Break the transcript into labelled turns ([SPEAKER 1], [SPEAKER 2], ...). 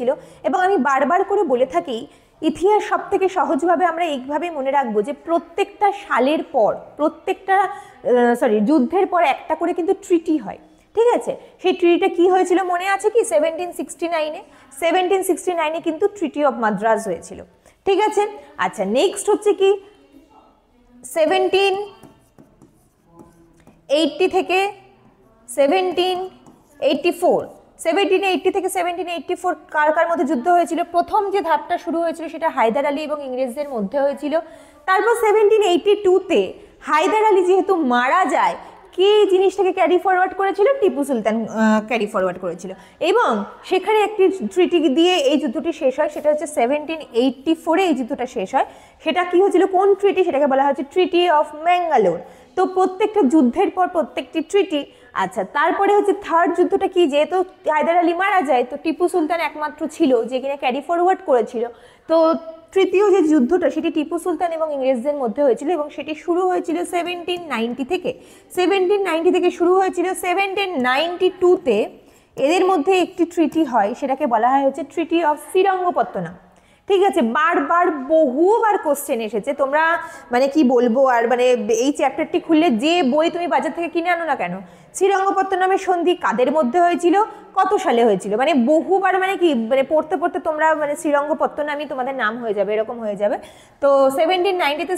[SPEAKER 1] ছিল। এবং আমি বারবার করে বলে থাকি ইতিহাস সব থেকে সহজভাবে আমরা এইভাবে মনে রাখবো যে প্রত্যেকটা সালের পর প্রত্যেকটা যুদ্ধের পর একটা করে কিন্তু ট্রিটি হয়, ঠিক আছে? সেই ট্রিটিটা কি হয়েছিল মনে আছে কি? 1769 কিন্তু ট্রিটি অফ মাদ্রাজ হয়েছিল, ঠিক আছে? আচ্ছা, নেক্সট হচ্ছে কি 1780 থেকে 1784, 1780 থেকে 1784 কার কার মধ্যে যুদ্ধ হয়েছিল? প্রথম যে ধাপটা শুরু হয়েছিল সেটা হায়দার আলী এবং ইংরেজদের মধ্যে হয়েছিল। তারপর 1782-তে হায়দার আলী যেহেতু মারা যায়, কে জিনিসটাকে ক্যারি ফরওয়ার্ড করেছিল? টিপু সুলতান ক্যারি ফরওয়ার্ড করেছিল এবং সেখানে একটি ট্রিটি দিয়ে এই যুদ্ধটি শেষ হয়। সেটা হচ্ছে 1784-এ এই যুদ্ধটা শেষ হয়। সেটা কি হয়েছিল, কোন ট্রিটি? সেটাকে বলা হচ্ছে ট্রিটি অফ ম্যাঙ্গালোর। তো প্রত্যেকটা যুদ্ধের পর প্রত্যেকটি ট্রিটি। আচ্ছা, তারপরে হচ্ছে থার্ড যুদ্ধটা কি? যেহেতু হায়দার আলী মারা যায় তো টিপু সুলতান একমাত্র ছিল যে কিনা ক্যারি ফরওয়ার্ড করেছিল। তো তৃতীয় যে যুদ্ধটা সেটি টিপু সুলতান এবং ইংরেজদের মধ্যে হয়েছিল এবং সেটি শুরু হয়েছিল 1790 থেকে। 1790 থেকে শুরু হয়েছিল। 1792-তে এদের মধ্যে একটি ট্রিটি হয়, সেটাকে বলা হয় হচ্ছে ট্রিটি অফ শ্রীরঙ্গপত্তনম, ঠিক আছে? বারবার বহুবার কোশ্চেন এসেছে, তোমরা মানে কি বলবো আর, মানে এই চ্যাপ্টারটি খুললে যে বই তুমি বাজার থেকে কিনে আনো না কেন, শ্রীরঙ্গপত্তনমের সন্ধি কাদের মধ্যে হয়েছিল, কত সালে হয়েছিল, মানে বহুবার, মানে কি, মানে পড়তে পড়তে তোমরা মানে শ্রীরঙ্গপত্তনমই তোমাদের নাম হয়ে যাবে, এরকম হয়ে যাবে। তো 1792-তে